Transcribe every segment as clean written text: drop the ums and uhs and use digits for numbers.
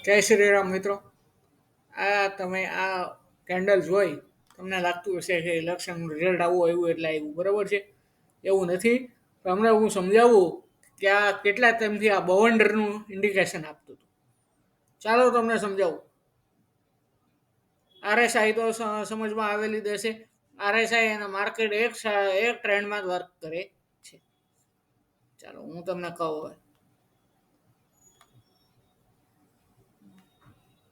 જય શ્રી રામ મિત્રો. આ તમે આ કેન્ડલ જોઈ, તમને લાગતું હશે કે ઇલેક્શનનું રિઝલ્ટ આવું આવ્યું એટલે આવ્યું, બરાબર છે. એવું નથી. તમને હું સમજાવું કે આ કેટલા ટાઈમથી આ બવંડરનું ઇન્ડિકેશન આપતું હતું. ચાલો તમને સમજાવું. આરએસઆઈ તો સમજમાં આવેલી દેશે. આરએસઆઈ અને માર્કેટ એક ટ્રેન્ડમાં જ વર્ક કરે છે. ચાલો હું તમને કહું હવે.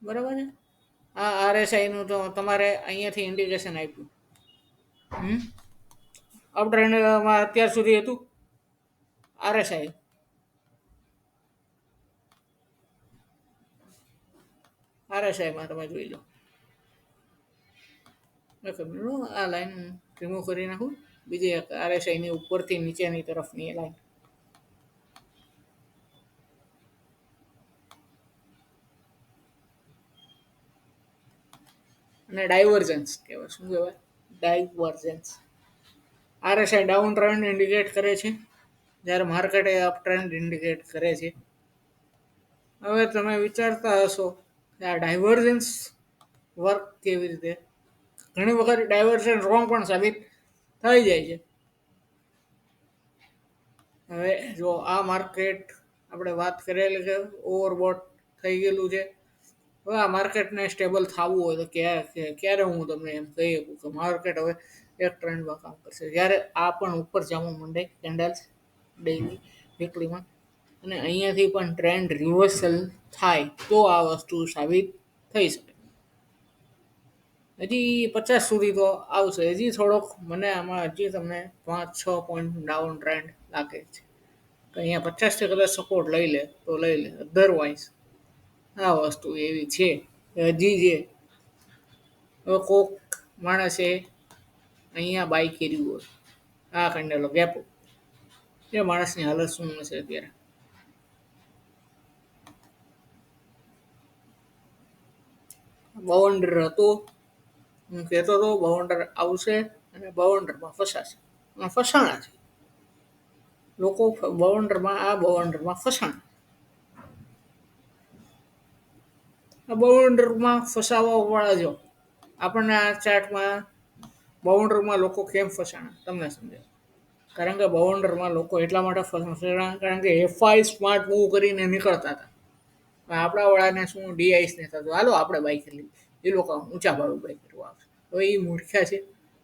બરાબર છે. આ આરએસઆઈનું તો તમારે અહીંયાથી ઇન્ડિકેશન આપ્યું. હમ અપ ટ્રેન્ડમાં અત્યાર સુધી હતું આરએસઆઈ. આરએસઆઈમાં તમે જોઈ લો. આ લાઈન રિમૂવ કરી નાખું. બીજી એક આરએસઆઈની ઉપરથી નીચેની તરફની લાઈન. અને ડાયવર્જન્સ કહેવાય. શું કહેવાય? Divergence. RSI down trend indicate કરે છે, જ્યારે માર્કેટ એ અપ ટ્રેન્ડ ઇન્ડિકેટ કરે છે. હવે તમે વિચારતા હશો કે આ ડાયવર્જન્સ વર્ક કેવી રીતે. ઘણી વખત ડાયવર્જન્સ રોંગ પણ સાબિત થઈ જાય છે. હવે જો આ માર્કેટ આપણે વાત કરેલી કે ઓવરબોટ થઈ ગયેલું છે. હવે આ માર્કેટને સ્ટેબલ થવું હોય તો ક્યારે હું તમને એમ કહી શકું કે માર્કેટ હવે એક ટ્રેન્ડમાં કામ કરશે, જ્યારે આ પણ ઉપર જવા માંડે કેન્ડલ્સ ડેઈલી વીકલીમાં, અને અહીંયાથી પણ ટ્રેન્ડ રિવર્સલ થાય તો આ વસ્તુ સાબિત થઈ શકે. હજી 50 સુધી તો આવશે. હજી થોડોક મને આમાં હજી તમને 5-6 પોઈન્ટ ડાઉન ટ્રેન્ડ લાગે છે. તો અહીંયા 50 કદાચ સપોર્ટ લઈ લે તો લઈ લે, અધરવાઇઝ આ વસ્તુ એવી છે હજી જે હવે કોક માણસે અહીંયા બાય કર્યું હોય આ કેન્ડલો ગેપ, એ માણસની હાલત શું હશે અત્યારે. બાઉન્ડર હતો, હું કહેતો હતો બાઉન્ડર આવશે અને બાઉન્ડરમાં ફસાશે. ફસાણા છે લોકો. બાઉન્ડરમાં ફસાણા. આ બાઉન્ડરમાં ફસાવા વાળા જો આપણને આ ચાર્ટમાં બાઉન્ડરમાં લોકો કેમ ફસાણા તમને સમજાય. કારણ કે બાઉન્ડરમાં લોકો એટલા માટે ફસાણા કારણ કે એફઆઈ સ્માર્ટ મૂવ કરીને નીકળતા હતા. આપણા વાળાને શું ડીઆઈસ ને થતું, હાલો આપણે બાઈક કરી એ લોકો ઊંચા ભાવે બાઈક કરવા આવે. હવે એ મૂર્ખ્યા છે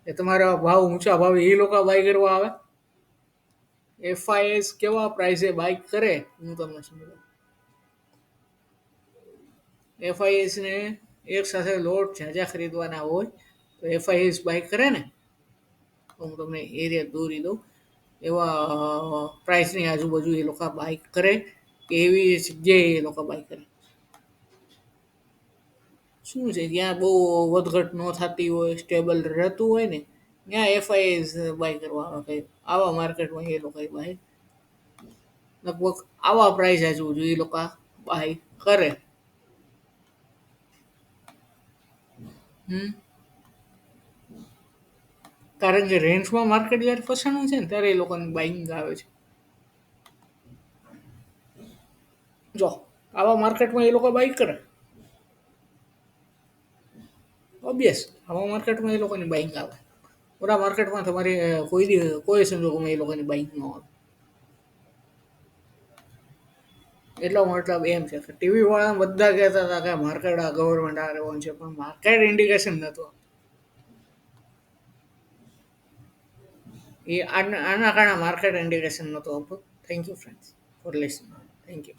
કે તમારા ભાવ ઊંચા ભાવે એ લોકો બાઈક કરવા આવે. એફઆઈએસ કેવા પ્રાઇસે બાઇક કરે હું તમને સમજાવું. એફઆઈએસ ને એક સાથે લોટ જ્યાં જ્યાં ખરીદવાના હોય તો એફઆઈએસ બાઇક કરે ને, તો હું તમને એરિયા દોરી દઉં. એવા પ્રાઇસની આજુબાજુ એ લોકો બાઇક કરે કે એવી જગ્યાએ એ લોકો બાઇક કરે. શું છે જ્યાં બહુ વધઘટ ન થતી હોય, સ્ટેબલ રહેતું હોય ને ત્યાં એફઆઈએસ બાય કરવા આવે. આવા માર્કેટમાં એ લોકો બાય લગભગ આવા પ્રાઇસ આજુબાજુ એ લોકો બાય કરે. કારણ કે રેન્જમાં માર્કેટ જ્યારે ફસાણું છે ને ત્યારે એ લોકોને બાઇંગ આવે છે. જો આવા માર્કેટમાં એ લોકો બાઇક કરે, ઓબ્વિયસ આવા માર્કેટમાં એ લોકોની બાઇક આવે. ઓલા માર્કેટમાં તમારી કોઈ સંજોગોમાં એ લોકોની બાઇક ન આવે. એટલો મતલબ એમ છે કે ટીવી વાળા બધા કહેતા હતા કે માર્કેટ આ ગવર્મેન્ટ આ રહેવાનું છે, પણ માર્કેટ ઇન્ડિકેશન નહોતું. આના કારણે માર્કેટ ઇન્ડિકેશન નહોતું આપતું. Thank you friends four listening. Thank you.